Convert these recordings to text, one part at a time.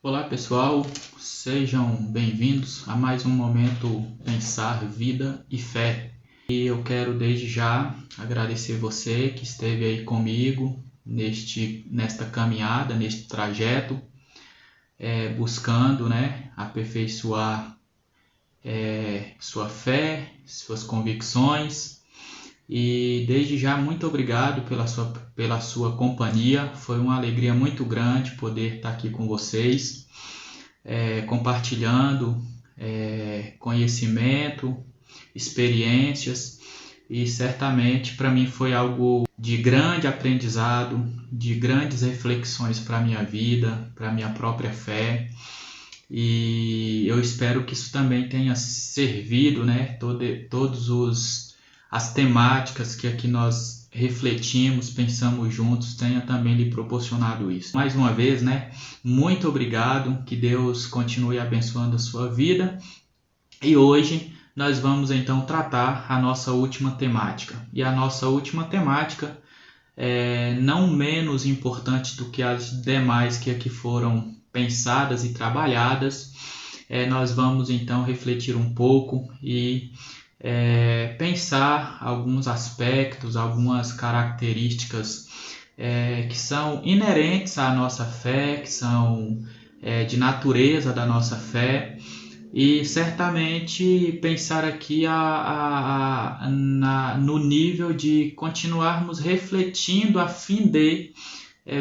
Olá pessoal, sejam bem-vindos a mais um momento Pensar, Vida e Fé. E eu quero desde já agradecer você que esteve aí comigo nesta caminhada, neste trajeto, buscando aperfeiçoar sua fé, suas convicções. E desde já muito obrigado pela sua companhia. Foi uma alegria muito grande poder estar aqui com vocês, compartilhando conhecimento, experiências, e certamente para mim foi algo de grande aprendizado, de grandes reflexões para a minha vida, para a minha própria fé. E eu espero que isso também tenha servido, todas as temáticas que aqui nós refletimos, pensamos juntos, tenha também lhe proporcionado isso. Mais uma vez, muito obrigado, que Deus continue abençoando a sua vida. E hoje nós vamos então tratar a nossa última temática. E a nossa última temática é não menos importante do que as demais que aqui foram pensadas e trabalhadas. Nós vamos então refletir um pouco e pensar alguns aspectos, algumas características que são inerentes à nossa fé, que são de natureza da nossa fé, e certamente pensar aqui no nível de continuarmos refletindo a fim de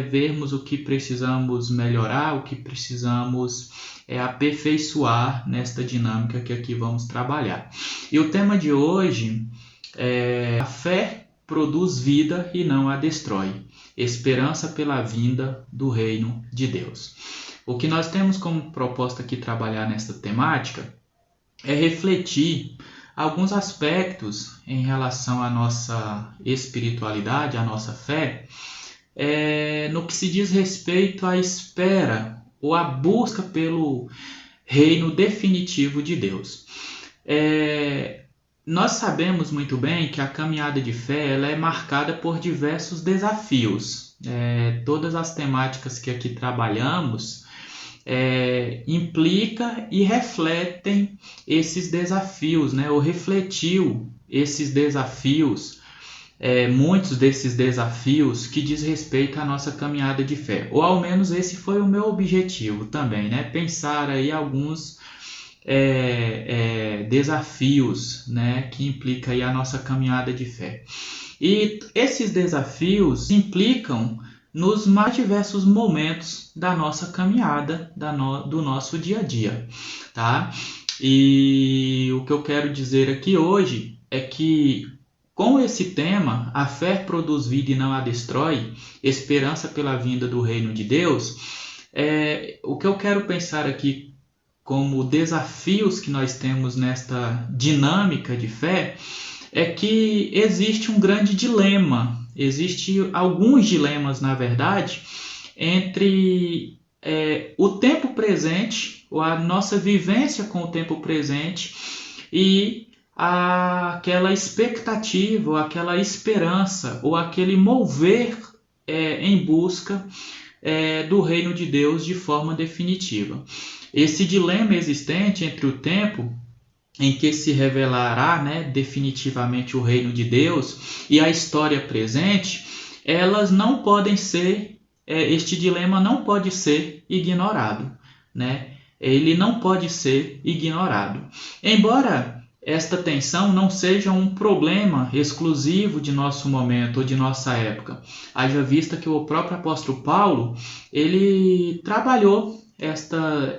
vermos o que precisamos melhorar, o que precisamos aperfeiçoar nesta dinâmica que aqui vamos trabalhar. E o tema de hoje é: a fé produz vida e não a destrói. Esperança pela vinda do reino de Deus. O que nós temos como proposta aqui trabalhar nesta temática é refletir alguns aspectos em relação à nossa espiritualidade, à nossa fé, no que se diz respeito à espera ou à busca pelo reino definitivo de Deus. Nós sabemos muito bem que a caminhada de fé ela é marcada por diversos desafios. Todas as temáticas que aqui trabalhamos implicam e refletem esses desafios, ou refletiu esses desafios, muitos desses desafios que diz respeito à nossa caminhada de fé. Ou ao menos esse foi o meu objetivo também, pensar aí alguns desafios, que implicam aí a nossa caminhada de fé. E esses desafios implicam nos mais diversos momentos da nossa caminhada, do nosso dia a dia, tá? E o que eu quero dizer aqui hoje é que, com esse tema, a fé produz vida e não a destrói, esperança pela vinda do reino de Deus, o que eu quero pensar aqui como desafios que nós temos nesta dinâmica de fé é que existe um grande dilema, existe alguns dilemas, na verdade, entre o tempo presente, ou a nossa vivência com o tempo presente, e aquela expectativa, ou aquela esperança, ou aquele mover em busca do reino de Deus de forma definitiva. Esse dilema existente entre o tempo em que se revelará definitivamente o reino de Deus e a história presente, elas não podem ser, este dilema não pode ser ignorado, ele não pode ser ignorado. Embora esta tensão não seja um problema exclusivo de nosso momento ou de nossa época, haja vista que o próprio apóstolo Paulo, ele trabalhou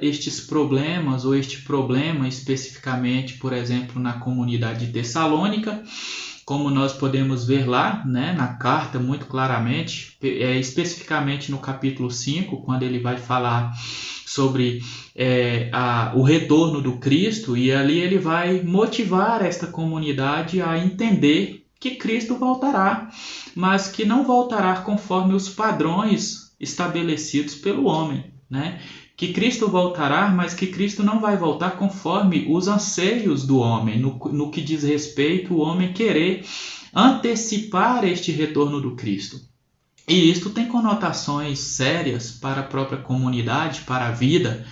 estes problemas, ou este problema especificamente, por exemplo, na comunidade de Tessalônica, como nós podemos ver lá, na carta muito claramente, especificamente no capítulo 5, quando ele vai falar sobre o retorno do Cristo, e ali ele vai motivar esta comunidade a entender que Cristo voltará, mas que não voltará conforme os padrões estabelecidos pelo homem, que Cristo voltará, mas que Cristo não vai voltar conforme os anseios do homem, no que diz respeito o homem querer antecipar este retorno do Cristo. E isto tem conotações sérias para a própria comunidade, para a vida.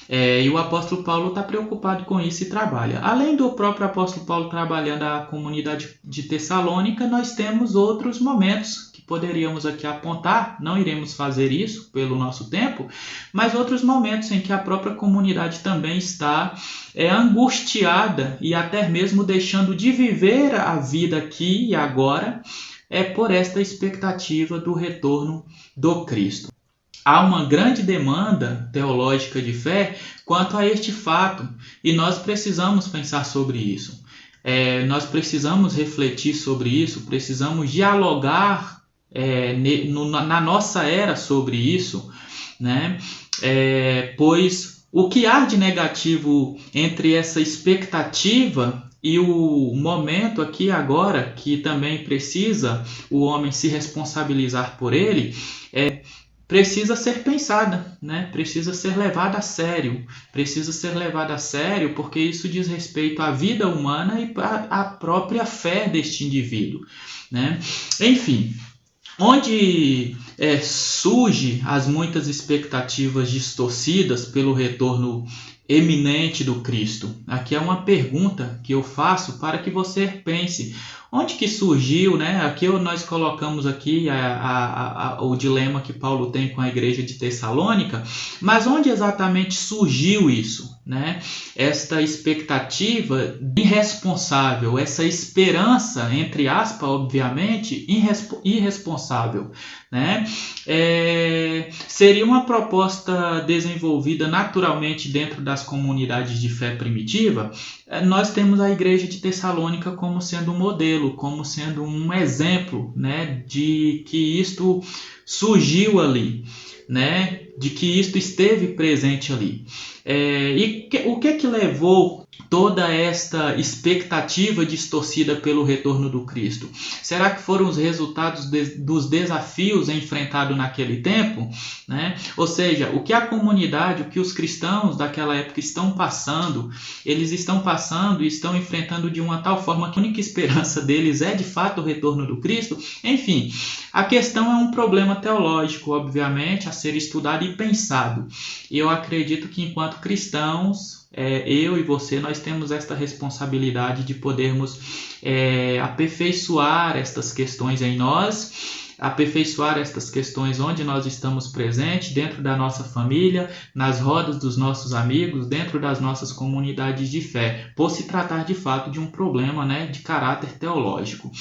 E o apóstolo Paulo está preocupado com isso e trabalha. Além do próprio apóstolo Paulo trabalhando a comunidade de Tessalônica, nós temos outros momentos que poderíamos aqui apontar. Não iremos fazer isso pelo nosso tempo, mas outros momentos em que a própria comunidade também está angustiada e até mesmo deixando de viver a vida aqui e agora, por esta expectativa do retorno do Cristo. Há uma grande demanda teológica de fé quanto a este fato, e nós precisamos pensar sobre isso. Nós precisamos refletir sobre isso, precisamos dialogar na nossa era sobre isso, né? Pois o que há de negativo entre essa expectativa e o momento aqui agora, que também precisa o homem se responsabilizar por ele, precisa ser pensada, né? Precisa ser levada a sério. Precisa ser levada a sério porque isso diz respeito à vida humana e à própria fé deste indivíduo, né? Enfim, onde surge as muitas expectativas distorcidas pelo retorno eminente do Cristo? Aqui é uma pergunta que eu faço para que você pense. Onde que surgiu, né? Aqui nós colocamos aqui o dilema que Paulo tem com a igreja de Tessalônica, mas onde exatamente surgiu isso, né? Esta expectativa irresponsável, essa esperança, entre aspas, obviamente, irresponsável, né? Seria uma proposta desenvolvida naturalmente dentro das comunidades de fé primitiva. Nós temos a igreja de Tessalônica como sendo um modelo, como sendo um exemplo, né, de que isto surgiu ali, né, de que isto esteve presente ali. O que levou toda esta expectativa distorcida pelo retorno do Cristo? Será que foram os resultados dos desafios enfrentados naquele tempo, né? Ou seja, o que a comunidade, o que os cristãos daquela época estão passando, eles estão passando e estão enfrentando de uma tal forma que a única esperança deles é de fato o retorno do Cristo. Enfim, a questão é um problema teológico, obviamente, a ser estudado e pensado. E eu acredito que enquanto cristãos, eu e você, nós temos esta responsabilidade de podermos aperfeiçoar estas questões em nós, aperfeiçoar estas questões onde nós estamos presentes, dentro da nossa família, nas rodas dos nossos amigos, dentro das nossas comunidades de fé, por se tratar de fato de um problema, né, de caráter teológico.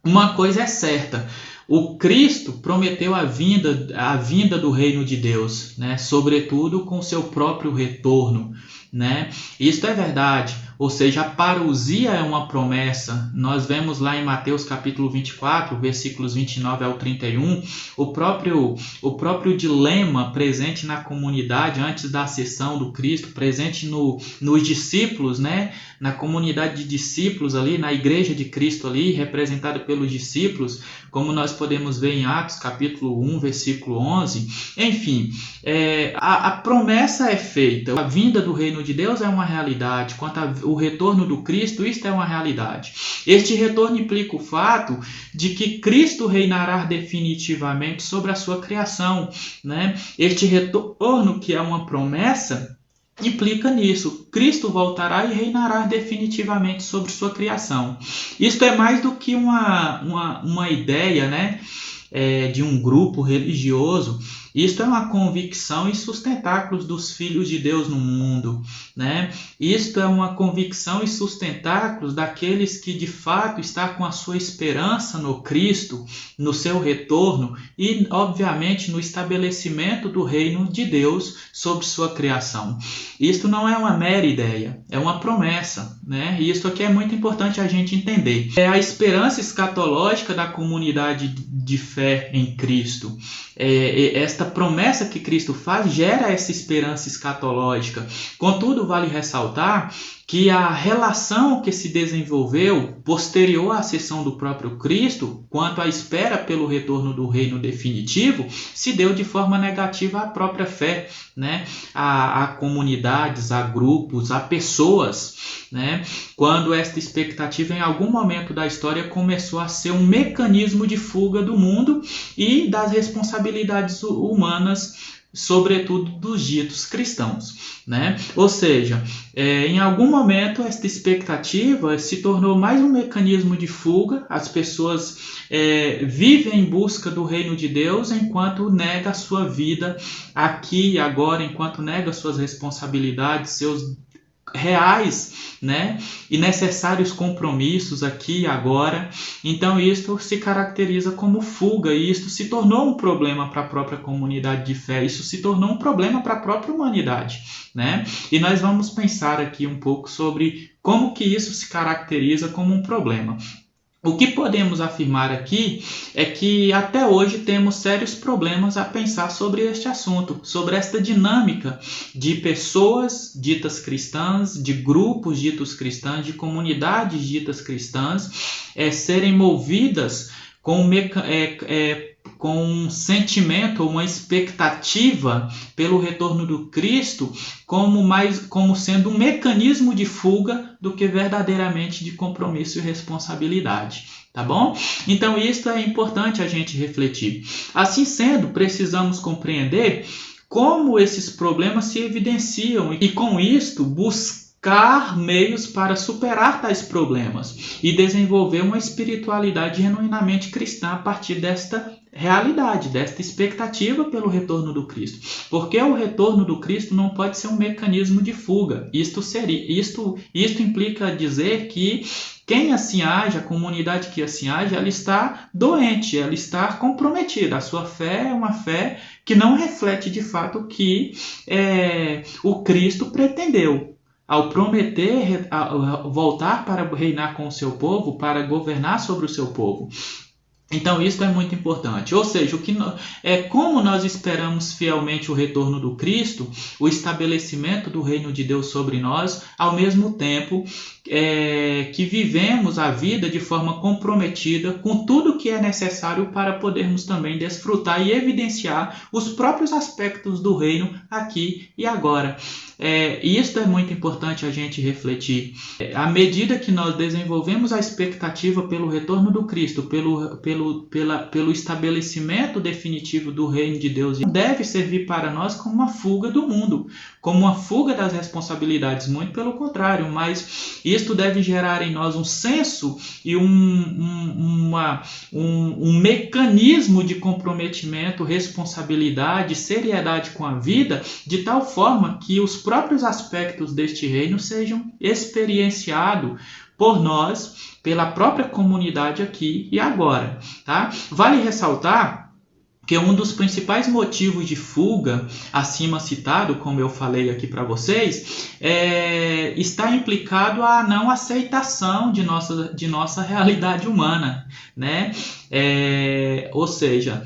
Uma coisa é certa: o Cristo prometeu a vinda do reino de Deus, né? Sobretudo com seu próprio retorno, né? Isto é verdade, ou seja, a parousia é uma promessa. Nós vemos lá em Mateus capítulo 24, versículos 29 ao 31, o próprio dilema presente na comunidade antes da ascensão do Cristo, presente nos discípulos, né? Na comunidade de discípulos ali, na igreja de Cristo ali, representada pelos discípulos, como nós podemos ver em Atos capítulo 1, versículo 11. Enfim, a promessa é feita, a vinda do reino de Deus é uma realidade, quanto ao retorno do Cristo, isto é uma realidade. Este retorno implica o fato de que Cristo reinará definitivamente sobre a sua criação, né? Este retorno, que é uma promessa, implica nisso. Cristo voltará e reinará definitivamente sobre sua criação. Isto é mais do que uma ideia, né, de um grupo religioso. Isto é uma convicção e sustentáculos dos filhos de Deus no mundo, né? Isto é uma convicção e sustentáculos daqueles que de fato estão com a sua esperança no Cristo, no seu retorno e, obviamente, no estabelecimento do reino de Deus sobre sua criação. Isto não é uma mera ideia, é uma promessa, né? E isso aqui é muito importante a gente entender. É a esperança escatológica da comunidade de fé em Cristo. Esta esta promessa que Cristo faz gera essa esperança escatológica. Contudo, vale ressaltar que a relação que se desenvolveu posterior à ascensão do próprio Cristo, quanto à espera pelo retorno do reino definitivo, se deu de forma negativa à própria fé, né? A comunidades, a grupos, a pessoas, né? Quando esta expectativa em algum momento da história começou a ser um mecanismo de fuga do mundo e das responsabilidades humanas, sobretudo dos ditos cristãos, né? Ou seja, em algum momento esta expectativa se tornou mais um mecanismo de fuga. As pessoas vivem em busca do reino de Deus enquanto nega a sua vida aqui e agora, enquanto nega suas responsabilidades, seus reais, né, e necessários compromissos aqui e agora. Então isto se caracteriza como fuga, e isto se tornou um problema para a própria comunidade de fé, isso se tornou um problema para a própria humanidade, né? E nós vamos pensar aqui um pouco sobre como que isso se caracteriza como um problema. O que podemos afirmar aqui é que até hoje temos sérios problemas a pensar sobre este assunto, sobre esta dinâmica de pessoas ditas cristãs, de grupos ditos cristãos, de comunidades ditas cristãs, serem movidas com um sentimento, uma expectativa pelo retorno do Cristo como sendo um mecanismo de fuga do que verdadeiramente de compromisso e responsabilidade. Tá bom? Então isso é importante a gente refletir. Assim sendo, precisamos compreender como esses problemas se evidenciam e com isto buscar meios para superar tais problemas e desenvolver uma espiritualidade genuinamente cristã a partir desta realidade, desta expectativa pelo retorno do Cristo. Porque o retorno do Cristo não pode ser um mecanismo de fuga. Isto implica dizer que quem assim age, a comunidade que assim age, ela está doente, ela está comprometida. A sua fé é uma fé que não reflete de fato o que o Cristo pretendeu ao prometer voltar para reinar com o seu povo, para governar sobre o seu povo. Então isso é muito importante, ou seja, como nós esperamos fielmente o retorno do Cristo, o estabelecimento do reino de Deus sobre nós, ao mesmo tempo que vivemos a vida de forma comprometida com tudo que é necessário para podermos também desfrutar e evidenciar os próprios aspectos do reino aqui e agora. Isso é muito importante a gente refletir. À medida que nós desenvolvemos a expectativa pelo retorno do Cristo, pelo estabelecimento definitivo do reino de Deus, deve servir para nós como uma fuga do mundo, como uma fuga das responsabilidades, muito pelo contrário, mas isto deve gerar em nós um senso e um mecanismo de comprometimento, responsabilidade, seriedade com a vida, de tal forma que os próprios aspectos deste reino sejam experienciados por nós, pela própria comunidade aqui e agora. Tá? Vale ressaltar que um dos principais motivos de fuga, acima citado, como eu falei aqui para vocês, está implicado a não aceitação de nossa realidade humana, né? Ou seja,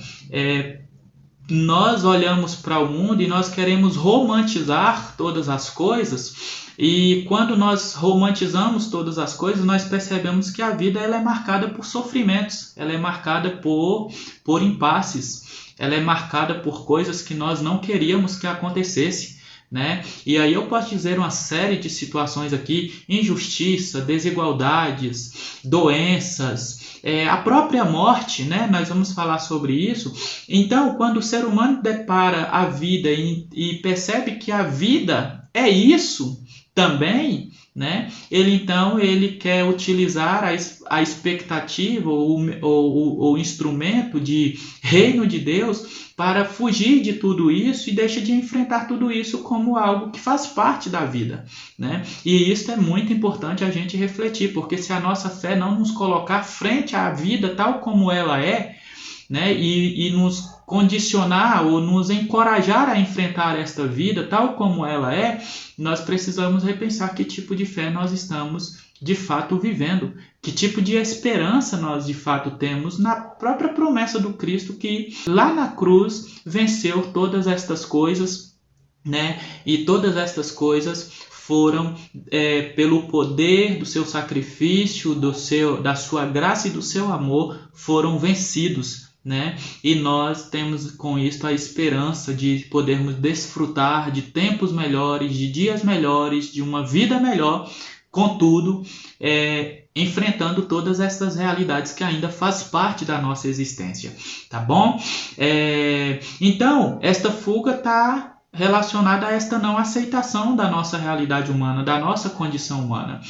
nós olhamos para o mundo e nós queremos romantizar todas as coisas, e quando nós romantizamos todas as coisas, nós percebemos que a vida ela é marcada por sofrimentos, ela é marcada por impasses, ela é marcada por coisas que nós não queríamos que acontecesse, né? E aí eu posso dizer uma série de situações aqui: injustiça, desigualdades, doenças, a própria morte, né? Nós vamos falar sobre isso. Então, quando o ser humano depara a vida e percebe que a vida é isso também, né? Ele quer utilizar a expectativa ou o instrumento de reino de Deus para fugir de tudo isso e deixa de enfrentar tudo isso como algo que faz parte da vida, né? E isso é muito importante a gente refletir, porque se a nossa fé não nos colocar frente à vida tal como ela é, né? E nos condicionar ou nos encorajar a enfrentar esta vida tal como ela é, nós precisamos repensar que tipo de fé nós estamos de fato vivendo, que tipo de esperança nós de fato temos na própria promessa do Cristo que lá na cruz venceu todas estas coisas, né? E todas estas coisas foram pelo poder do seu sacrifício, da sua graça e do seu amor, foram vencidos, né? E nós temos com isto a esperança de podermos desfrutar de tempos melhores, de dias melhores, de uma vida melhor, contudo, enfrentando todas essas realidades que ainda faz parte da nossa existência, tá bom? Então, esta fuga está relacionada a esta não aceitação da nossa realidade humana, da nossa condição humana.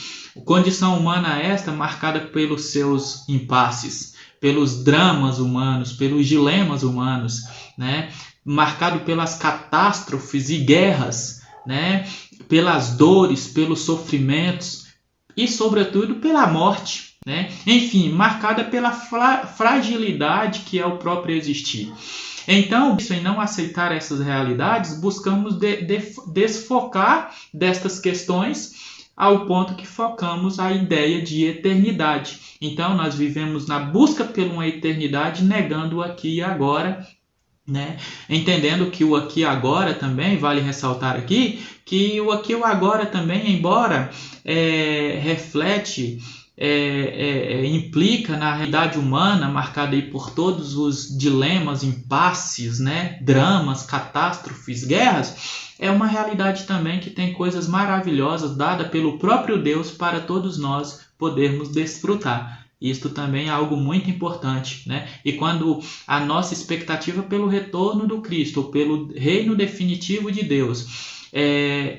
Condição humana esta marcada pelos seus impasses, pelos dramas humanos, pelos dilemas humanos, né? Marcado pelas catástrofes e guerras, né? Pelas dores, pelos sofrimentos e, sobretudo, pela morte, né? Enfim, marcada pela fragilidade que é o próprio existir. Então, em não aceitar essas realidades, buscamos desfocar destas questões ao ponto que focamos a ideia de eternidade. Então, nós vivemos na busca por uma eternidade, negando o aqui e agora, né? Entendendo que o aqui e agora também, vale ressaltar aqui, que o aqui e o agora também, embora reflete, implica na realidade humana, marcada aí por todos os dilemas, impasses, né? Dramas, catástrofes, guerras, é uma realidade também que tem coisas maravilhosas dadas pelo próprio Deus para todos nós podermos desfrutar. Isto também é algo muito importante, né? E quando a nossa expectativa pelo retorno do Cristo, ou pelo reino definitivo de Deus,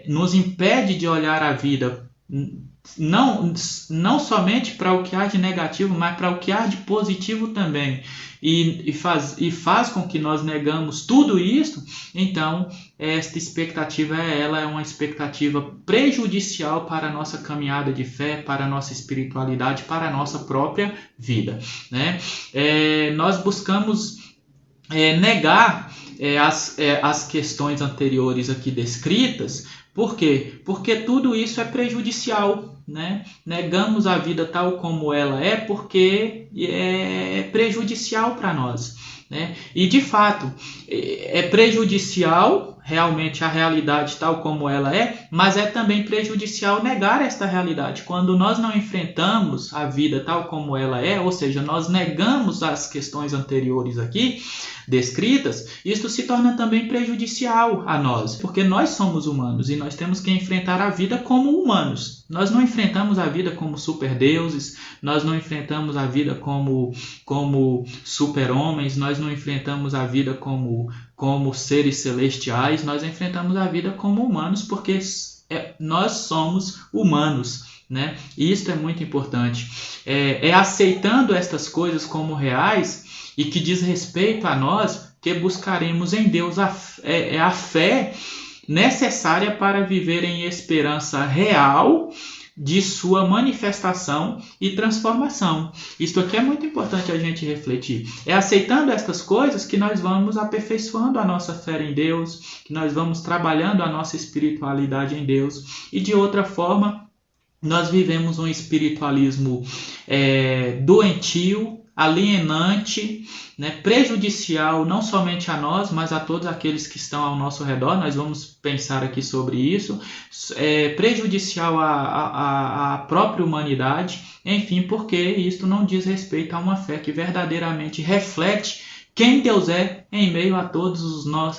nos impede de olhar a vida não somente para o que há de negativo, mas para o que há de positivo também, e faz com que nós negamos tudo isso, então esta expectativa é uma expectativa prejudicial para a nossa caminhada de fé, para a nossa espiritualidade, para a nossa própria vida, né? Nós buscamos negar as questões anteriores aqui descritas. Por quê? Porque tudo isso é prejudicial, né? Negamos a vida tal como ela é porque é prejudicial para nós, né? E de fato, é prejudicial realmente a realidade tal como ela é, mas é também prejudicial negar esta realidade. Quando nós não enfrentamos a vida tal como ela é, ou seja, nós negamos as questões anteriores aqui descritas, isto se torna também prejudicial a nós, porque nós somos humanos e nós temos que enfrentar a vida como humanos. Nós não enfrentamos a vida como superdeuses, nós não enfrentamos a vida como super-homens, nós não enfrentamos a vida como seres celestiais, nós enfrentamos a vida como humanos, porque nós somos humanos, né? E isso é muito importante. Aceitando estas coisas como reais e que diz respeito a nós, que buscaremos em Deus a fé necessária para viver em esperança real de sua manifestação e transformação. Isto aqui é muito importante a gente refletir. É aceitando estas coisas que nós vamos aperfeiçoando a nossa fé em Deus, que nós vamos trabalhando a nossa espiritualidade em Deus, e de outra forma nós vivemos um espiritualismo doentio, alienante, né, prejudicial não somente a nós, mas a todos aqueles que estão ao nosso redor. Nós vamos pensar aqui sobre isso, prejudicial à própria humanidade, enfim, porque isto não diz respeito a uma fé que verdadeiramente reflete quem Deus é em meio a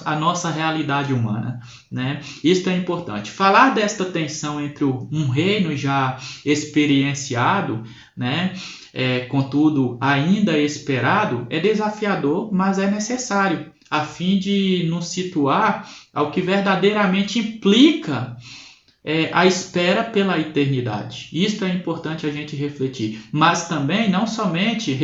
a nossa realidade humana, né? Isto é importante. Falar desta tensão entre um reino já experienciado, né, contudo ainda esperado, é desafiador, mas é necessário, a fim de nos situar ao que verdadeiramente implica a espera pela eternidade. Isto é importante a gente refletir, mas também não somente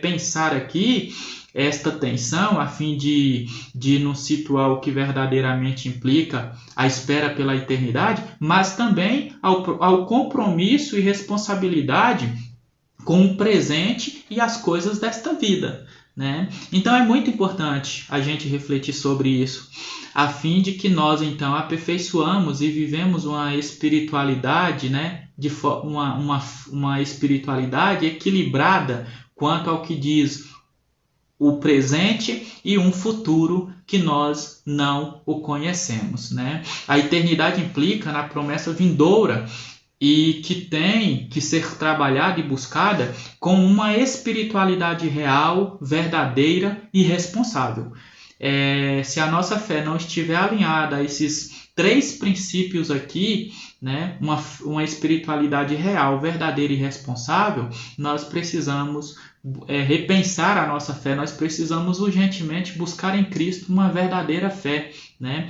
pensar aqui esta tensão a fim de nos situar o que verdadeiramente implica a espera pela eternidade, mas também ao compromisso e responsabilidade com o presente e as coisas desta vida, né? Então é muito importante a gente refletir sobre isso, a fim de que nós então aperfeiçoamos e vivemos uma espiritualidade, né? Uma espiritualidade equilibrada quanto ao que diz o presente e um futuro que nós não o conhecemos, né? A eternidade implica na promessa vindoura e que tem que ser trabalhada e buscada com uma espiritualidade real, verdadeira e responsável. Se a nossa fé não estiver alinhada a esses 3 princípios aqui, né, uma espiritualidade real, verdadeira e responsável, nós precisamos repensar a nossa fé, nós precisamos urgentemente buscar em Cristo uma verdadeira fé, né?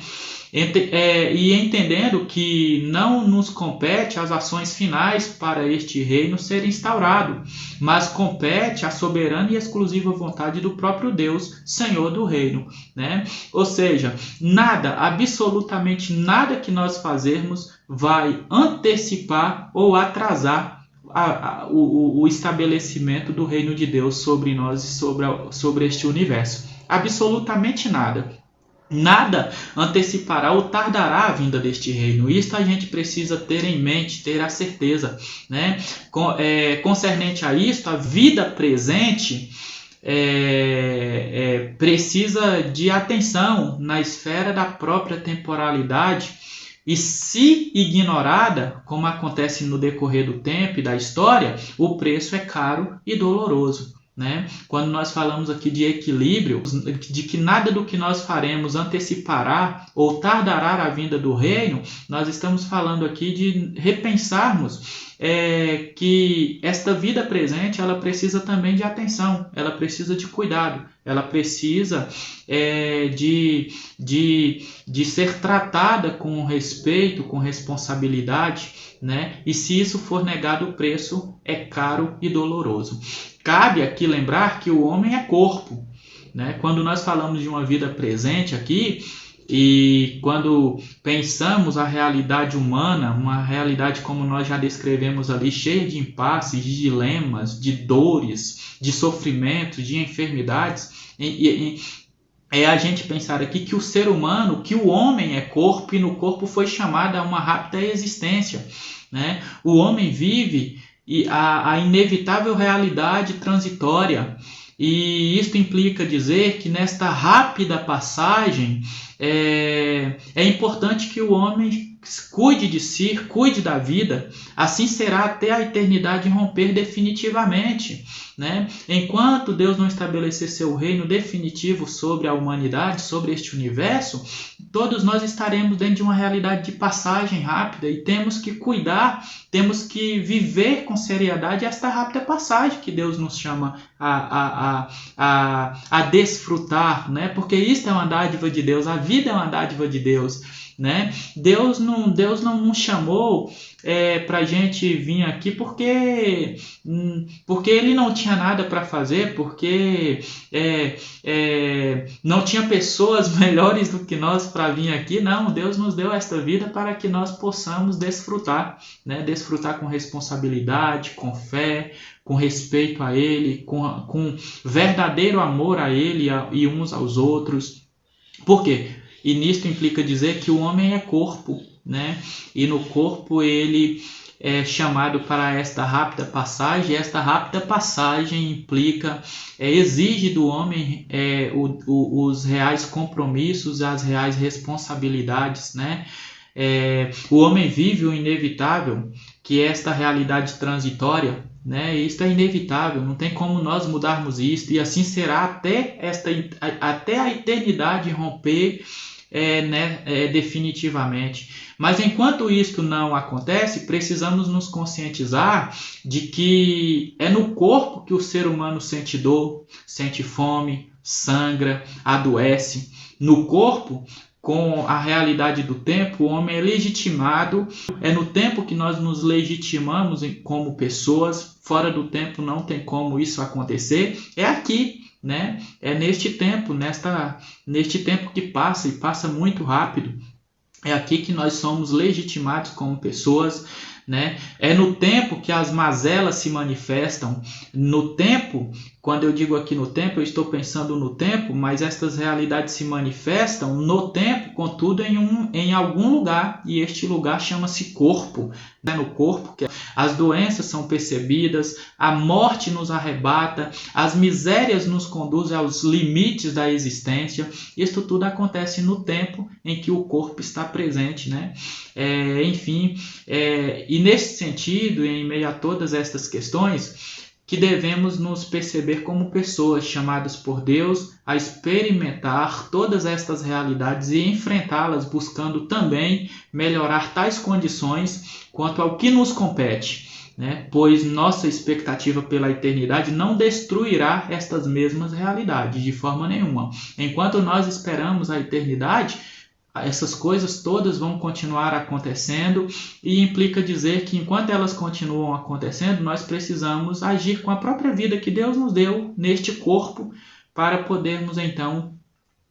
E entendendo que não nos compete as ações finais para este reino ser instaurado, mas compete a soberana e exclusiva vontade do próprio Deus, Senhor do reino, né? Ou seja, nada, absolutamente nada que nós fazermos vai antecipar ou atrasar o estabelecimento do reino de Deus sobre nós e sobre este universo. Absolutamente nada. Nada antecipará ou tardará a vinda deste reino. Isso a gente precisa ter em mente, ter a certeza, né? Concernente a isto, a vida presente precisa de atenção na esfera da própria temporalidade. E se ignorada, como acontece no decorrer do tempo e da história, o preço é caro e doloroso, né? Quando nós falamos aqui de equilíbrio, de que nada do que nós faremos antecipará ou tardará a vinda do reino, nós estamos falando aqui de repensarmos que esta vida presente ela precisa também de atenção, ela precisa de cuidado, ela precisa de ser tratada com respeito, com responsabilidade, né? E se isso for negado, o preço é caro e doloroso. Cabe aqui lembrar que o homem é corpo, né? Quando nós falamos de uma vida presente aqui, e quando pensamos a realidade humana, uma realidade como nós já descrevemos ali, cheia de impasses, de dilemas, de dores, de sofrimentos, de enfermidades, é a gente pensar aqui que o ser humano, que o homem é corpo e no corpo foi chamado a uma rápida existência, né? O homem vive a inevitável realidade transitória. E isto implica dizer que nesta rápida passagem é importante que o homem cuide de si, cuide da vida, assim será até a eternidade romper definitivamente, né? Enquanto Deus não estabelecer seu reino definitivo sobre a humanidade, sobre este universo, todos nós estaremos dentro de uma realidade de passagem rápida e temos que cuidar, temos que viver com seriedade esta rápida passagem que Deus nos chama a desfrutar, né? Porque isto é uma dádiva de Deus, a vida é uma dádiva de Deus, né? Deus não nos chamou para a gente vir aqui porque ele não tinha nada para fazer, porque não tinha pessoas melhores do que nós para vir aqui. Não, Deus nos deu esta vida para que nós possamos desfrutar, né? Desfrutar com responsabilidade, com fé, com respeito a Ele, com verdadeiro amor a Ele e uns aos outros. Por quê? E nisto implica dizer que o homem é corpo, né? E no corpo ele é chamado para esta rápida passagem. E esta rápida passagem implica, exige do homem os reais compromissos, as reais responsabilidades, né? O homem vive o inevitável, que é esta realidade transitória, né? Isto é inevitável, não tem como nós mudarmos isto, e assim será até a eternidade romper definitivamente. Mas enquanto isto não acontece, precisamos nos conscientizar de que é no corpo que o ser humano sente dor, sente fome, sangra, adoece. No corpo, com a realidade do tempo, o homem é legitimado. É no tempo que nós nos legitimamos como pessoas. Fora do tempo não tem como isso acontecer. É aqui, né? É neste tempo, neste tempo que passa e passa muito rápido. É aqui que nós somos legitimados como pessoas, né? É no tempo que as mazelas se manifestam, no tempo Quando eu digo aqui no tempo, eu estou pensando no tempo, mas estas realidades se manifestam no tempo, contudo, em algum lugar, e este lugar chama-se corpo. No corpo, que as doenças são percebidas, a morte nos arrebata, as misérias nos conduzem aos limites da existência. Isto tudo acontece no tempo em que o corpo está presente, né? E nesse sentido, em meio a todas estas questões, que devemos nos perceber como pessoas chamadas por Deus a experimentar todas estas realidades e enfrentá-las, buscando também melhorar tais condições quanto ao que nos compete, né? Pois nossa expectativa pela eternidade não destruirá estas mesmas realidades de forma nenhuma. Enquanto nós esperamos a eternidade, essas coisas todas vão continuar acontecendo, e implica dizer que enquanto elas continuam acontecendo, nós precisamos agir com a própria vida que Deus nos deu neste corpo para podermos então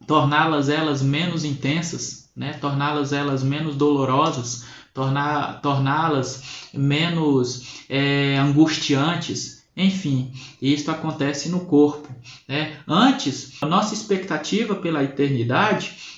torná-las menos intensas, né? Torná-las menos dolorosas, torná-las menos angustiantes. Enfim, isto acontece no corpo, né? Antes, a nossa expectativa pela eternidade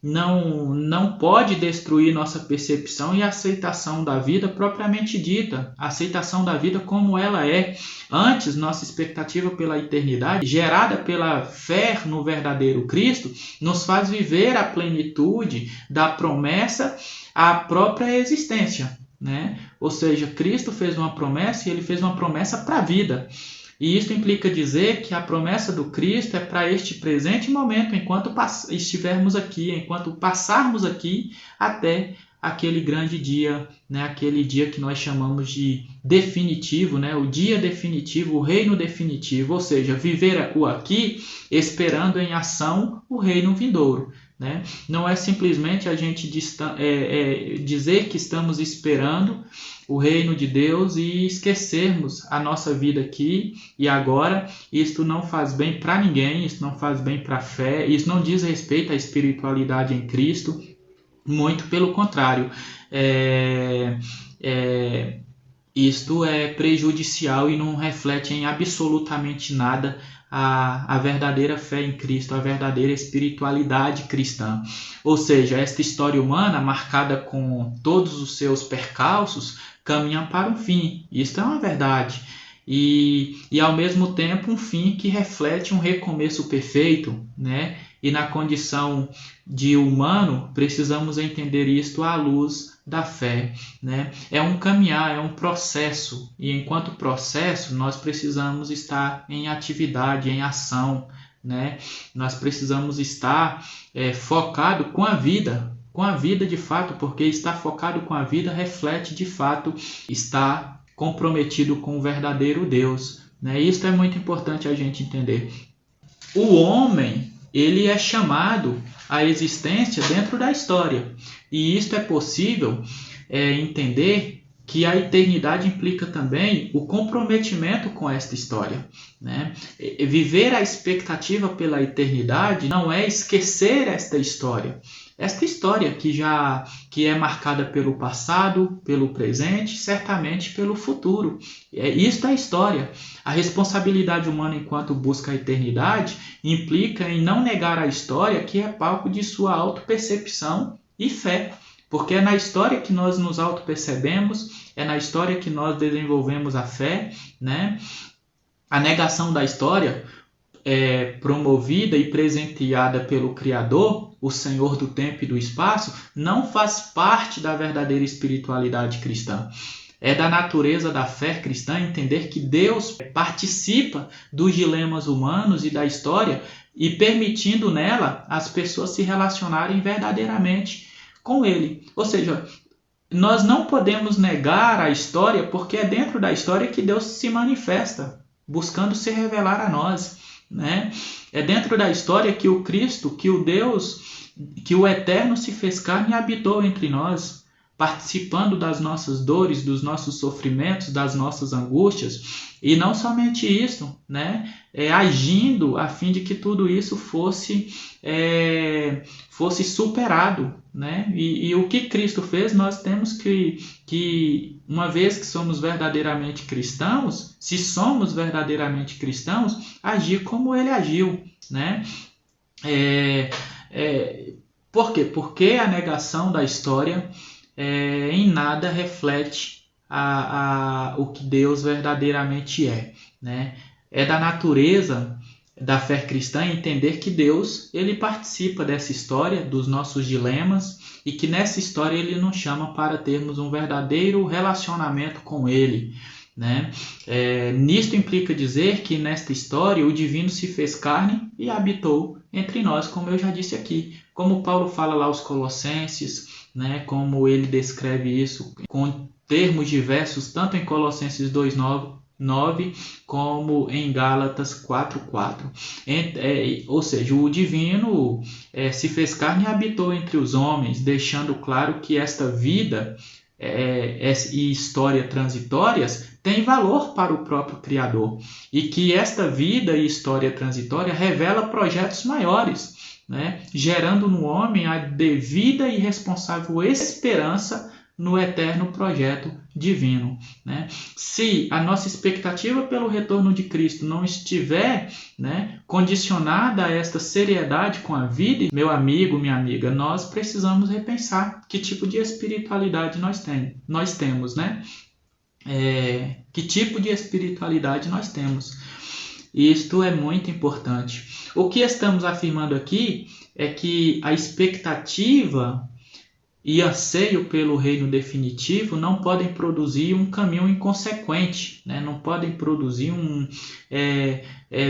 não pode destruir nossa percepção e aceitação da vida propriamente dita, aceitação da vida como ela é. Antes, nossa expectativa pela eternidade, gerada pela fé no verdadeiro Cristo, nos faz viver a plenitude da promessa à própria existência, né? Ou seja, Cristo fez uma promessa e ele fez uma promessa para a vida. E isso implica dizer que a promessa do Cristo é para este presente momento, enquanto estivermos aqui, enquanto passarmos aqui até aquele grande dia, né? Aquele dia que nós chamamos de definitivo, né? O dia definitivo, o reino definitivo, ou seja, viver o aqui esperando em ação o reino vindouro, né? Não é simplesmente a gente dizer que estamos esperando o reino de Deus e esquecermos a nossa vida aqui e agora. Isto não faz bem para ninguém, isso não faz bem para a fé, isso não diz respeito à espiritualidade em Cristo, muito pelo contrário. Isto é prejudicial e não reflete em absolutamente nada a verdadeira fé em Cristo, a verdadeira espiritualidade cristã. Ou seja, esta história humana, marcada com todos os seus percalços, caminha para um fim. Isto é uma verdade. E ao mesmo tempo um fim que reflete um recomeço perfeito, né? E na condição de humano, precisamos entender isto à luz da fé, né? É um caminhar, é um processo, e enquanto processo nós precisamos estar em atividade, em ação, né? Nós precisamos estar focado com a vida de fato, porque estar focado com a vida reflete de fato estar comprometido com o verdadeiro Deus, né? Isso é muito importante a gente entender. O homem, ele é chamado à existência dentro da história, e isto é possível entender que a eternidade implica também o comprometimento com esta história, né? Viver a expectativa pela eternidade não é esquecer esta história que é marcada pelo passado, pelo presente, certamente pelo futuro. Isto é a história. A responsabilidade humana enquanto busca a eternidade implica em não negar a história, que é palco de sua autopercepção e fé. Porque é na história que nós nos autopercebemos, é na história que nós desenvolvemos a fé, né? A negação da história promovida e presenteada pelo Criador, o Senhor do tempo e do espaço, não faz parte da verdadeira espiritualidade cristã. É da natureza da fé cristã entender que Deus participa dos dilemas humanos e da história e permitindo nela as pessoas se relacionarem verdadeiramente com Ele. Ou seja, nós não podemos negar a história, porque é dentro da história que Deus se manifesta, buscando se revelar a nós, né? É dentro da história que o Cristo, que o Deus, que o Eterno se fez carne e habitou entre nós. participando das nossas dores, dos nossos sofrimentos, das nossas angústias, e não somente isso, né? Agindo a fim de que tudo isso fosse superado, né? E o que Cristo fez, nós temos que, uma vez que somos verdadeiramente cristãos, se somos verdadeiramente cristãos, agir como ele agiu, né? Por quê? Porque a negação da história em nada reflete o que Deus verdadeiramente é, né? É da natureza da fé cristã entender que Deus, ele participa dessa história, dos nossos dilemas, e que nessa história ele nos chama para termos um verdadeiro relacionamento com ele, né? Nisto implica dizer que nesta história o divino se fez carne e habitou entre nós, como eu já disse aqui, como Paulo fala lá aos Colossenses, né? Como ele descreve isso com termos diversos, tanto em Colossenses 2:9 como em Gálatas 4:4. Ou seja, o divino se fez carne e habitou entre os homens, deixando claro que esta vida e história transitórias tem valor para o próprio Criador, e que esta vida e história transitória revela projetos maiores, né? Gerando no homem a devida e responsável esperança no eterno projeto divino, né? Se a nossa expectativa pelo retorno de Cristo não estiver, né, condicionada a esta seriedade com a vida, meu amigo, minha amiga, nós precisamos repensar que tipo de espiritualidade nós temos, né? Que tipo de espiritualidade nós temos. Isto é muito importante. O que estamos afirmando aqui é que a expectativa e anseio pelo reino definitivo não podem produzir um caminho inconsequente, né? Não podem produzir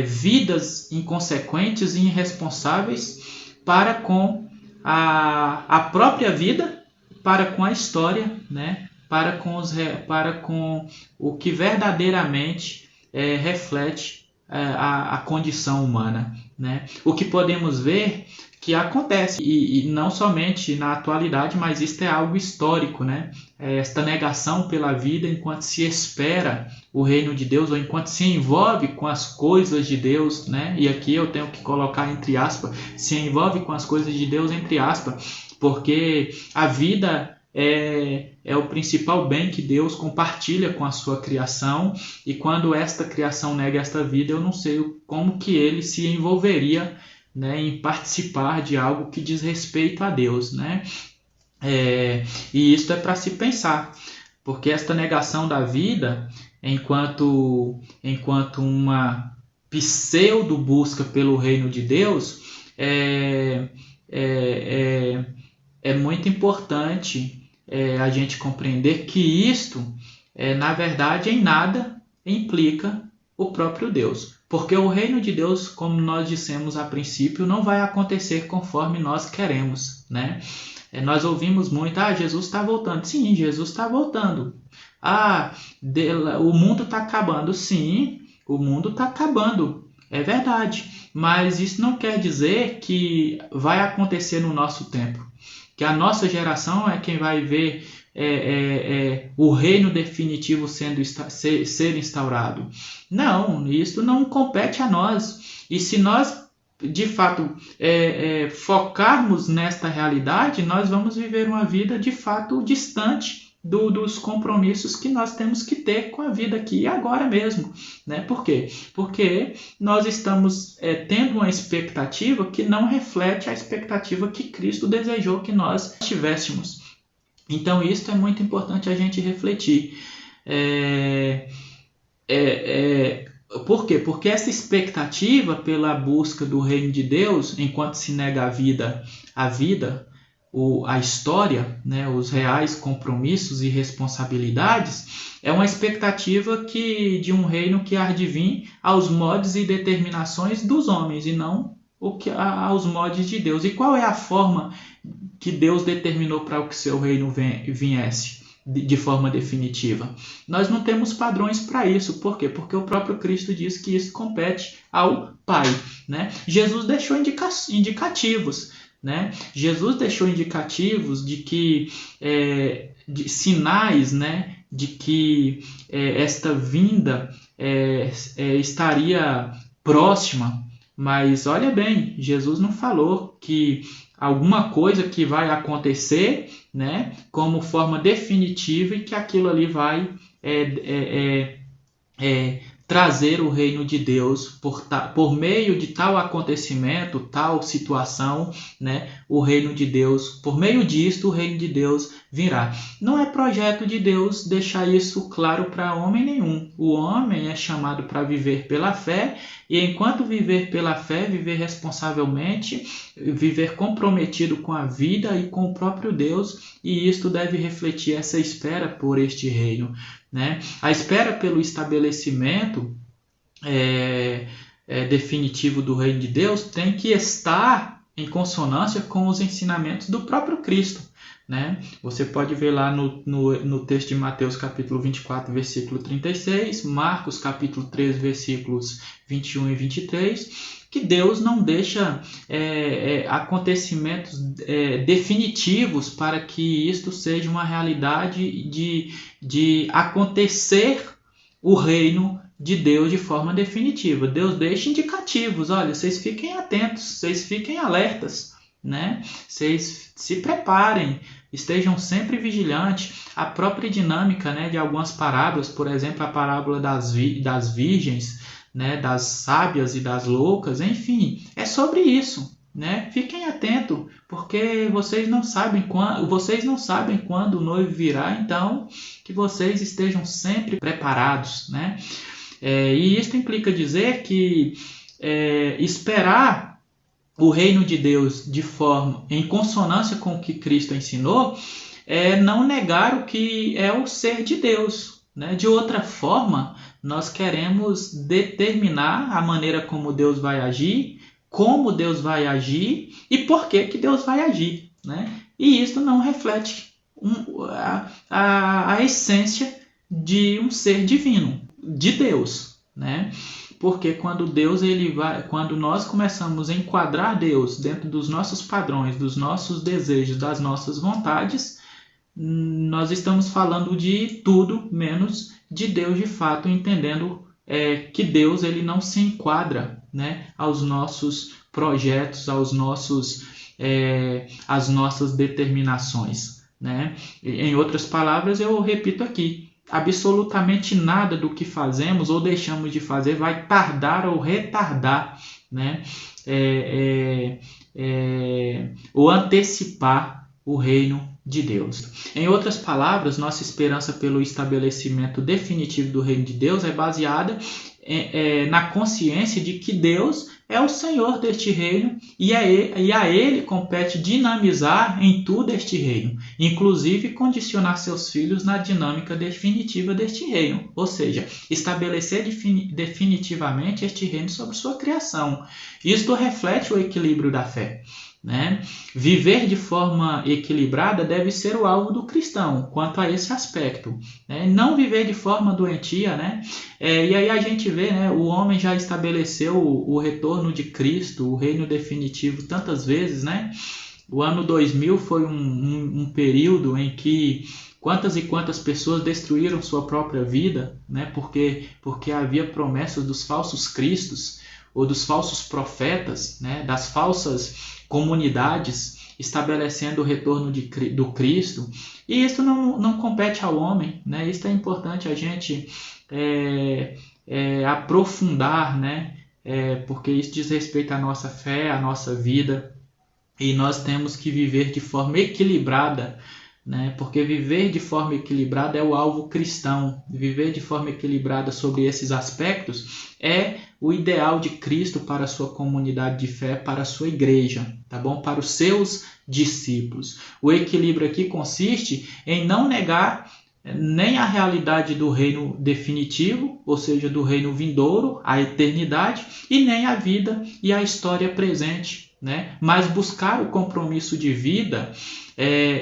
vidas inconsequentes e irresponsáveis para com a própria vida, para com a história, né? Para com o que verdadeiramente reflete a condição humana, né? O que podemos ver que acontece, e não somente na atualidade, mas isto é algo histórico, né? Esta negação pela vida enquanto se espera o reino de Deus, ou enquanto se envolve com as coisas de Deus, né? E aqui eu tenho que colocar entre aspas, se envolve com as coisas de Deus entre aspas, porque a vida é o principal bem que Deus compartilha com a sua criação, e quando esta criação nega esta vida, eu não sei como que ele se envolveria, né, em participar de algo que diz respeito a Deus, né? E isso é para se pensar, porque esta negação da vida, enquanto uma pseudo busca pelo reino de Deus, é muito importante a gente compreender que isto, na verdade, em nada implica o próprio Deus. Porque o reino de Deus, como nós dissemos a princípio, não vai acontecer conforme nós queremos, né? Nós ouvimos muito, Jesus está voltando. Sim, Jesus está voltando. O mundo está acabando. Sim, o mundo está acabando. É verdade. Mas isso não quer dizer que vai acontecer no nosso tempo. Que a nossa geração é quem vai ver o reino definitivo ser instaurado. Não, isso não compete a nós. E se nós, de fato, focarmos nesta realidade, nós vamos viver uma vida, de fato, distante dos compromissos que nós temos que ter com a vida aqui e agora mesmo, né? Por quê? Porque nós estamos tendo uma expectativa que não reflete a expectativa que Cristo desejou que nós tivéssemos. Então, isso é muito importante a gente refletir. Por quê? Porque essa expectativa pela busca do reino de Deus, enquanto se nega a vida, a história, né, os reais compromissos e responsabilidades, é uma expectativa de um reino que há de vir aos modos e determinações dos homens, e não aos modos de Deus. E qual é a forma que Deus determinou para que o seu reino viesse de forma definitiva? Nós não temos padrões para isso. Por quê? Porque o próprio Cristo diz que isso compete ao Pai, né? Jesus deixou indicativos, né? Jesus deixou indicativos de que de sinais, né, de que esta vinda estaria próxima, mas olha bem, Jesus não falou que alguma coisa que vai acontecer, né, como forma definitiva e que aquilo ali vai trazer o reino de Deus por meio de tal acontecimento, tal situação, né? O reino de Deus, por meio disto, o reino de Deus virá. Não é projeto de Deus deixar isso claro para homem nenhum. O homem é chamado para viver pela fé e enquanto viver pela fé, viver responsavelmente, viver comprometido com a vida e com o próprio Deus, e isto deve refletir essa espera por este reino, né? A espera pelo estabelecimento definitivo do reino de Deus tem que estar em consonância com os ensinamentos do próprio Cristo, né? Você pode ver lá no texto de Mateus capítulo 24, versículo 36, Marcos capítulo 3, versículos 21 e 23, que Deus não deixa acontecimentos definitivos para que isto seja uma realidade de acontecer o reino de Deus de forma definitiva. Deus deixa indicativos, olha, vocês fiquem atentos, vocês fiquem alertas, né? Vocês se preparem, estejam sempre vigilantes. A própria dinâmica, né, de algumas parábolas, por exemplo, a parábola das virgens, né, das sábias e das loucas, enfim, é sobre isso, né? Fiquem atentos, porque vocês não sabem quando o noivo virá, então que vocês estejam sempre preparados, né? E isso implica dizer que esperar o reino de Deus de forma em consonância com o que Cristo ensinou é não negar o que é o ser de Deus, né? De outra forma, nós queremos determinar a maneira como Deus vai agir, como Deus vai agir e por que Deus vai agir, né? E isso não reflete a essência de um ser divino, de Deus, né? Porque quando nós começamos a enquadrar Deus dentro dos nossos padrões, dos nossos desejos, das nossas vontades, nós estamos falando de tudo menos de Deus de fato, entendendo que Deus ele não se enquadra, né, aos nossos projetos, às nossas determinações, né? Em outras palavras, eu repito aqui, absolutamente nada do que fazemos ou deixamos de fazer vai tardar ou retardar, né, ou antecipar o reino de Deus. Em outras palavras, nossa esperança pelo estabelecimento definitivo do reino de Deus é baseada na consciência de que Deus é o Senhor deste reino e a Ele compete dinamizar em tudo este reino, inclusive condicionar seus filhos na dinâmica definitiva deste reino, ou seja, estabelecer definitivamente este reino sobre sua criação. Isto reflete o equilíbrio da fé, né? Viver de forma equilibrada deve ser o alvo do cristão quanto a esse aspecto, né? Não viver de forma doentia, né? E aí a gente vê, né, o homem já estabeleceu o retorno de Cristo, o reino definitivo tantas vezes, né? O ano 2000 foi um período em que quantas e quantas pessoas destruíram sua própria vida, né? Porque havia promessas dos falsos cristos ou dos falsos profetas, né? Das falsas comunidades estabelecendo o retorno do Cristo, e isso não compete ao homem, né? Isso é importante a gente aprofundar, né? Porque isso diz respeito à nossa fé, à nossa vida, e nós temos que viver de forma equilibrada, né? Porque viver de forma equilibrada é o alvo cristão. Viver de forma equilibrada sobre esses aspectos é o ideal de Cristo para a sua comunidade de fé, para a sua igreja, tá bom? Para os seus discípulos. O equilíbrio aqui consiste em não negar nem a realidade do reino definitivo, ou seja, do reino vindouro, a eternidade, e nem a vida e a história presente, né? Mas buscar o compromisso de vida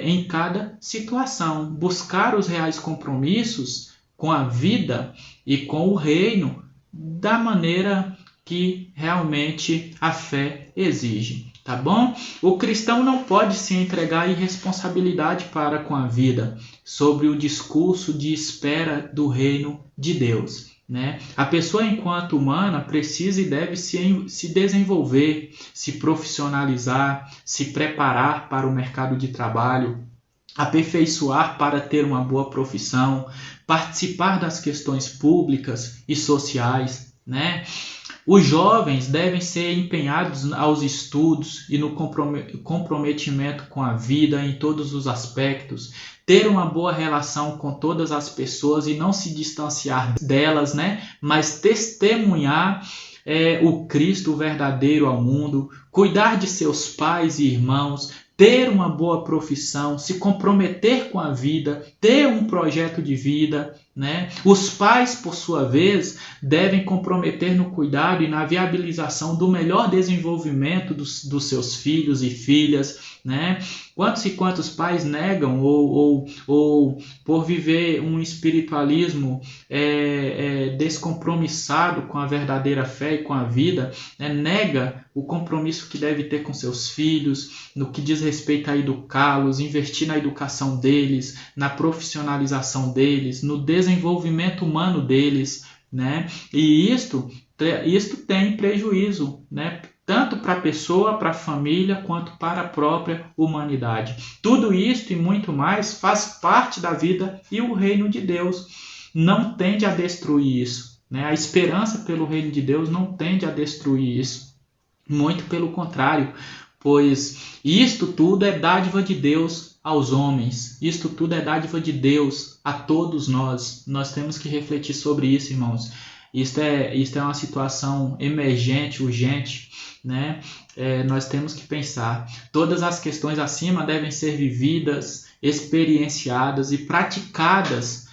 em cada situação, buscar os reais compromissos com a vida e com o reino da maneira que realmente a fé exige. tá bom? O cristão não pode se entregar à irresponsabilidade para com a vida, sobre o discurso de espera do reino de Deus, né? A pessoa, enquanto humana, precisa e deve se desenvolver, se profissionalizar, se preparar para o mercado de trabalho, aperfeiçoar para ter uma boa profissão, participar das questões públicas e sociais, né? Os jovens devem ser empenhados aos estudos e no comprometimento com a vida em todos os aspectos, ter uma boa relação com todas as pessoas e não se distanciar delas, né? Mas testemunhar o Cristo verdadeiro ao mundo, cuidar de seus pais e irmãos, ter uma boa profissão, se comprometer com a vida, ter um projeto de vida, né? Os pais, por sua vez, devem comprometer no cuidado e na viabilização do melhor desenvolvimento dos seus filhos e filhas, né? Quantos e quantos pais negam ou por viver um espiritualismo descompromissado com a verdadeira fé e com a vida, né? Nega o compromisso que deve ter com seus filhos, no que diz respeito a educá-los, investir na educação deles, na profissionalização deles, no desenvolvimento humano deles, né? E isto tem prejuízo, né? Tanto para a pessoa, para a família, quanto para a própria humanidade. Tudo isto e muito mais faz parte da vida e o reino de Deus não tende a destruir isso, né? A esperança pelo reino de Deus não tende a destruir isso. Muito pelo contrário, pois isto tudo é dádiva de Deus aos homens. Isto tudo é dádiva de Deus a todos nós. Nós temos que refletir sobre isso, irmãos. Isto é uma situação emergente, urgente, né? Nós temos que pensar. Todas as questões acima devem ser vividas, experienciadas e praticadas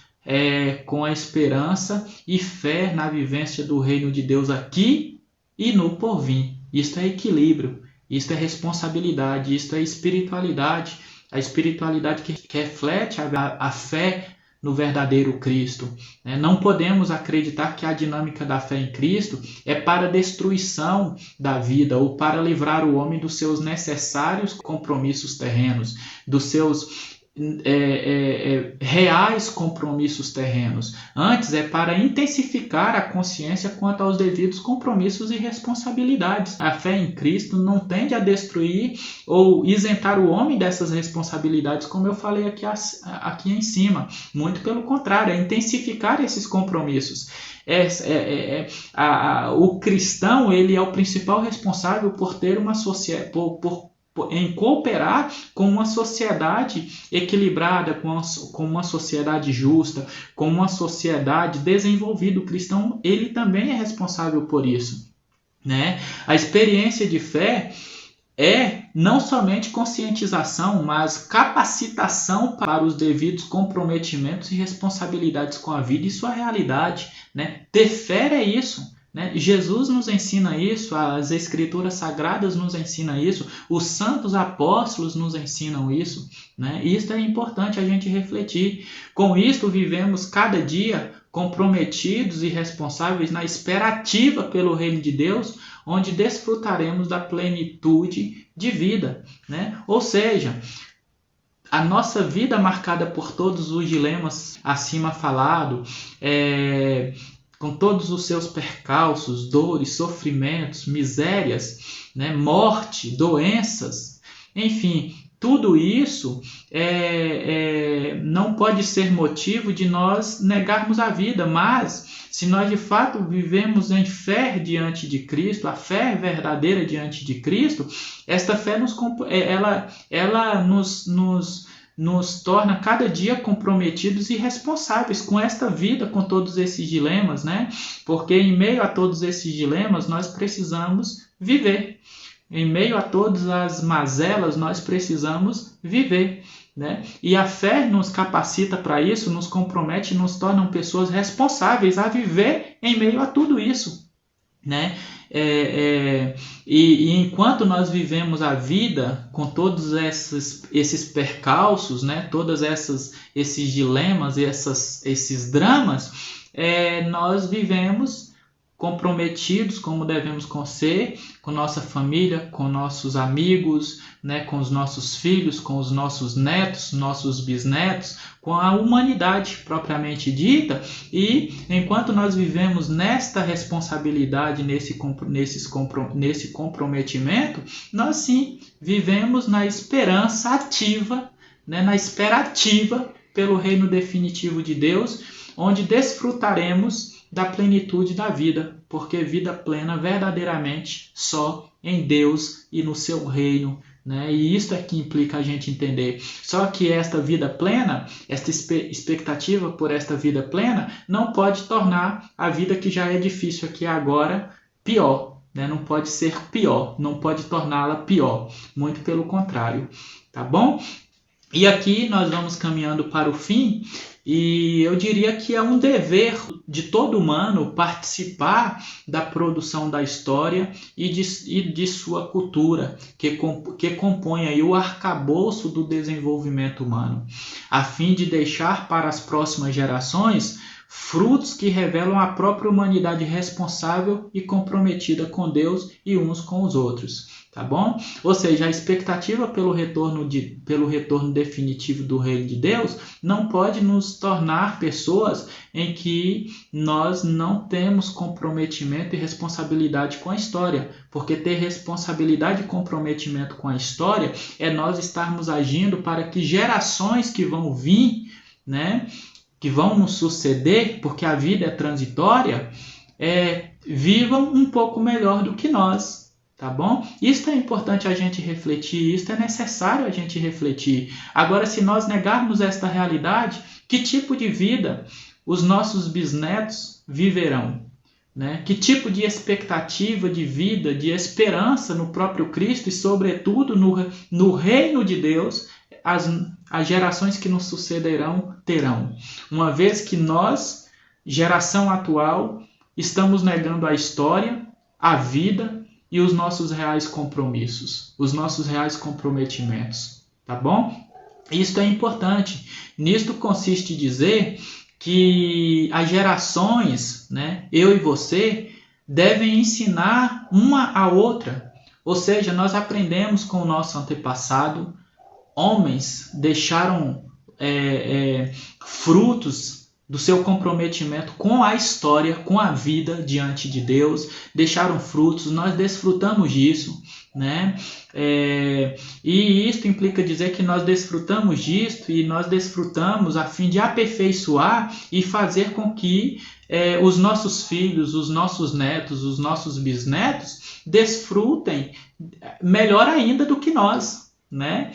com a esperança e fé na vivência do reino de Deus aqui e no porvir. Isto é equilíbrio, isto é responsabilidade, isto é espiritualidade. A espiritualidade que reflete a fé no verdadeiro Cristo. Não podemos acreditar que a dinâmica da fé em Cristo é para a destruição da vida ou para livrar o homem dos seus necessários compromissos terrenos, dos seus reais compromissos terrenos. Antes é para intensificar a consciência quanto aos devidos compromissos e responsabilidades. A fé em Cristo não tende a destruir ou isentar o homem dessas responsabilidades, como eu falei aqui em cima. Muito pelo contrário, é intensificar esses compromissos. O cristão, ele é o principal responsável por ter uma sociedade, em cooperar com uma sociedade equilibrada, com uma sociedade justa, com uma sociedade desenvolvida. O cristão, ele também é responsável por isso, né? A experiência de fé é não somente conscientização, mas capacitação para os devidos comprometimentos e responsabilidades com a vida e sua realidade, né? Ter fé é isso. Jesus nos ensina isso, as escrituras sagradas nos ensinam isso, os santos apóstolos nos ensinam isso, né? Isso é importante a gente refletir. Com isto vivemos cada dia comprometidos e responsáveis na espera ativa pelo reino de Deus, onde desfrutaremos da plenitude de vida, né? Ou seja, a nossa vida marcada por todos os dilemas acima falado, com todos os seus percalços, dores, sofrimentos, misérias, né, morte, doenças, enfim, tudo isso não pode ser motivo de nós negarmos a vida, mas se nós de fato vivemos em fé diante de Cristo, a fé verdadeira diante de Cristo, esta fé nos torna cada dia comprometidos e responsáveis com esta vida, com todos esses dilemas, né? Porque em meio a todos esses dilemas nós precisamos viver. Em meio a todas as mazelas nós precisamos viver, né? E a fé nos capacita para isso, nos compromete e nos torna pessoas responsáveis a viver em meio a tudo isso, né? E enquanto nós vivemos a vida com todos esses percalços, né, todos esses dilemas, esses dramas, nós vivemos comprometidos como devemos ser com nossa família, com nossos amigos, né, com os nossos filhos, com os nossos netos, nossos bisnetos, com a humanidade propriamente dita. E enquanto nós vivemos nesta responsabilidade, nesse comprometimento, nós sim vivemos na esperança ativa, né, na espera ativa pelo reino definitivo de Deus, onde desfrutaremos da plenitude da vida, porque vida plena verdadeiramente só em Deus e no seu reino, né? E isso é que implica a gente entender. Só que esta vida plena, esta expectativa por esta vida plena, não pode tornar a vida que já é difícil aqui agora pior, né? Não pode ser pior, não pode torná-la pior, muito pelo contrário, tá bom? E aqui nós vamos caminhando para o fim, e eu diria que é um dever de todo humano participar da produção da história e de sua cultura, que compõe aí o arcabouço do desenvolvimento humano, a fim de deixar para as próximas gerações frutos que revelam a própria humanidade responsável e comprometida com Deus e uns com os outros. Tá bom? Ou seja, a expectativa pelo retorno definitivo do reino de Deus não pode nos tornar pessoas em que nós não temos comprometimento e responsabilidade com a história, porque ter responsabilidade e comprometimento com a história é nós estarmos agindo para que gerações que vão vir, né, que vão nos suceder, porque a vida é transitória, vivam um pouco melhor do que nós. Tá bom? Isso é importante a gente refletir, isso é necessário a gente refletir. Agora, se nós negarmos esta realidade, que tipo de vida os nossos bisnetos viverão? Né? Que tipo de expectativa de vida, de esperança no próprio Cristo e, sobretudo, no reino de Deus, as gerações que nos sucederão terão? Uma vez que nós, geração atual, estamos negando a história, a vida e os nossos reais compromissos, os nossos reais comprometimentos, tá bom? Isso é importante. Nisto consiste dizer que as gerações, né, eu e você, devem ensinar uma a outra. Ou seja, nós aprendemos com o nosso antepassado, homens deixaram frutos do seu comprometimento com a história, com a vida diante de Deus, deixaram frutos, nós desfrutamos disso, né? E isto implica dizer que nós desfrutamos disto e nós desfrutamos a fim de aperfeiçoar e fazer com que os nossos filhos, os nossos netos, os nossos bisnetos desfrutem melhor ainda do que nós. Né?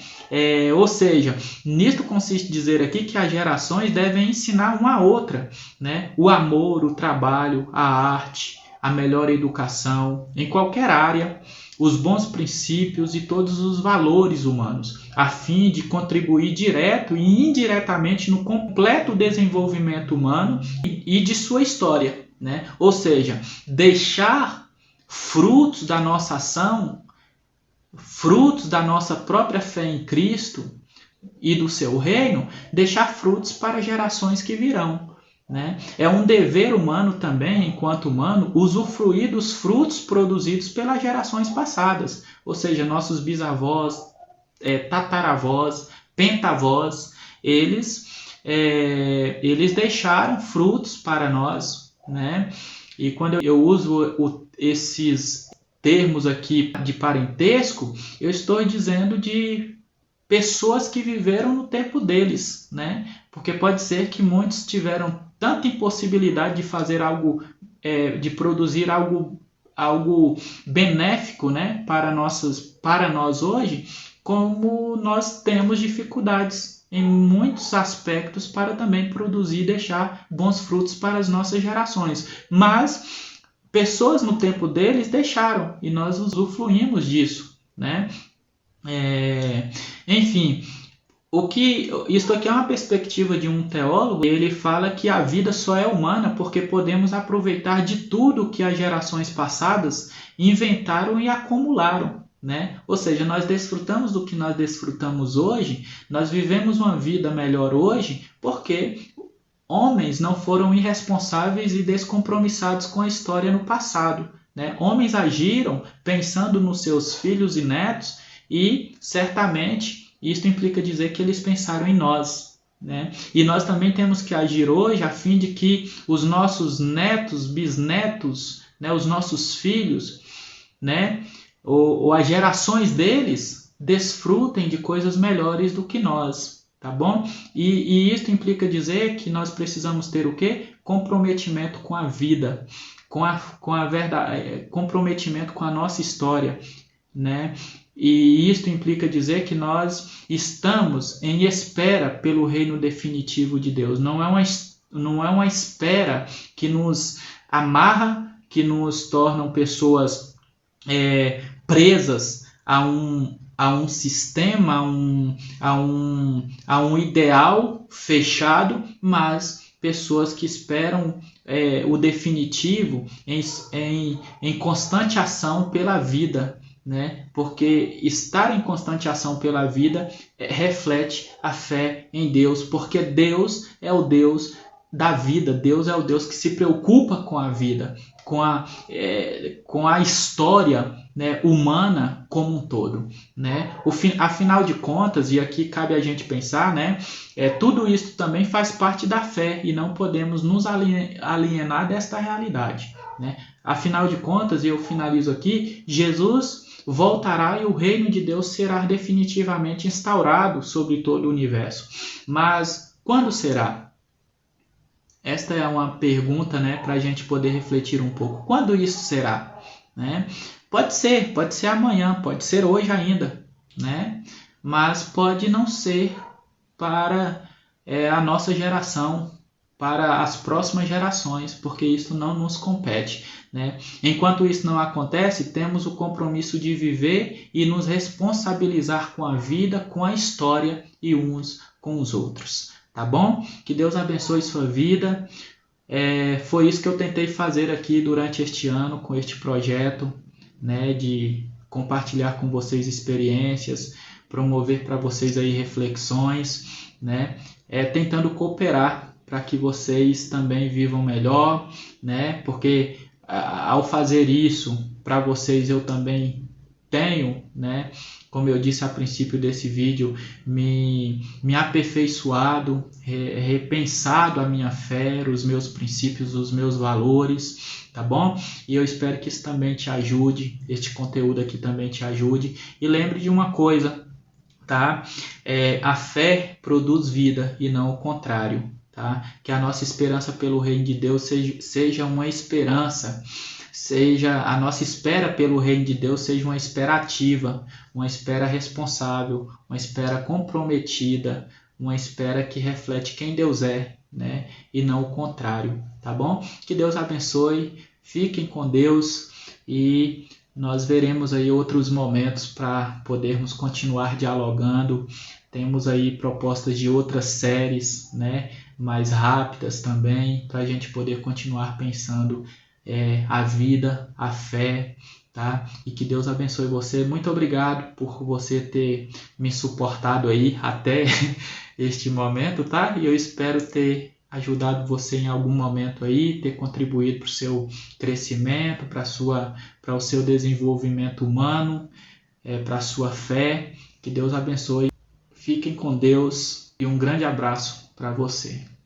Ou seja, nisto consiste dizer aqui que as gerações devem ensinar uma a outra, né? O amor, o trabalho, a arte, a melhor educação, em qualquer área, os bons princípios e todos os valores humanos, a fim de contribuir direto e indiretamente no completo desenvolvimento humano e de sua história, né? Ou seja, deixar frutos da nossa ação, frutos da nossa própria fé em Cristo e do seu reino, deixar frutos para gerações que virão, né? É um dever humano também, enquanto humano, usufruir dos frutos produzidos pelas gerações passadas, ou seja, nossos bisavós, tataravós, pentavós, eles deixaram frutos para nós, né? E quando eu uso esses termos aqui de parentesco, eu estou dizendo de pessoas que viveram no tempo deles, né? Porque pode ser que muitos tiveram tanta impossibilidade de fazer algo, de produzir algo benéfico, né? Para nós hoje, como nós temos dificuldades em muitos aspectos para também produzir e deixar bons frutos para as nossas gerações. Mas pessoas no tempo deles deixaram e nós usufruímos disso, né? Enfim, isso aqui é uma perspectiva de um teólogo. Ele fala que a vida só é humana porque podemos aproveitar de tudo que as gerações passadas inventaram e acumularam, né? Ou seja, nós desfrutamos do que nós desfrutamos hoje, nós vivemos uma vida melhor hoje porque homens não foram irresponsáveis e descompromissados com a história no passado, né? Homens agiram pensando nos seus filhos e netos e, certamente, isso implica dizer que eles pensaram em nós, né? E nós também temos que agir hoje a fim de que os nossos netos, bisnetos, né, os nossos filhos, né, ou as gerações deles desfrutem de coisas melhores do que nós, tá bom? E isso implica dizer que nós precisamos ter o quê? Comprometimento com a vida, com a verdade, comprometimento com a nossa história, né? E isto implica dizer que nós estamos em espera pelo reino definitivo de Deus. Não é uma espera que nos amarra, que nos tornam pessoas presas a um sistema, a um ideal fechado, mas pessoas que esperam o definitivo em constante ação pela vida, né? Porque estar em constante ação pela vida reflete a fé em Deus, porque Deus é o Deus da vida, Deus é o Deus que se preocupa com a vida, com a história, né, humana como um todo, né? Afinal de contas, e aqui cabe a gente pensar, né, tudo isso também faz parte da fé e não podemos nos alienar desta realidade, né? Afinal de contas, e eu finalizo aqui, Jesus voltará e o reino de Deus será definitivamente instaurado sobre todo o universo. Mas quando será? Esta é uma pergunta, né, para a gente poder refletir um pouco. Quando isso será? Né? Pode ser amanhã, pode ser hoje ainda, né? Mas pode não ser para a nossa geração, para as próximas gerações, porque isso não nos compete, né? Enquanto isso não acontece, temos o compromisso de viver e nos responsabilizar com a vida, com a história e uns com os outros. Tá bom? Que Deus abençoe sua vida. Foi isso que eu tentei fazer aqui durante este ano com este projeto, né, de compartilhar com vocês experiências, promover para vocês aí reflexões, né, tentando cooperar para que vocês também vivam melhor, né, porque ao fazer isso para vocês eu também tenho, né, como eu disse a princípio desse vídeo, me aperfeiçoado, repensado a minha fé, os meus princípios, os meus valores, tá bom? E eu espero que isso também te ajude, este conteúdo aqui também te ajude. E lembre de uma coisa, tá? A fé produz vida e não o contrário, tá? Que a nossa esperança pelo reino de Deus seja uma esperança, seja a nossa espera pelo reino de Deus seja uma espera ativa, uma espera responsável, uma espera comprometida, uma espera que reflete quem Deus é, né? E não o contrário, tá bom? Que Deus abençoe, fiquem com Deus e nós veremos aí outros momentos para podermos continuar dialogando. Temos aí propostas de outras séries, né? Mais rápidas também, para a gente poder continuar pensando a vida, a fé, tá? E que Deus abençoe você. Muito obrigado por você ter me suportado aí até este momento, tá? E eu espero ter ajudado você em algum momento aí, ter contribuído para o seu crescimento, para o seu desenvolvimento humano, para a sua fé. Que Deus abençoe. Fiquem com Deus e um grande abraço para você.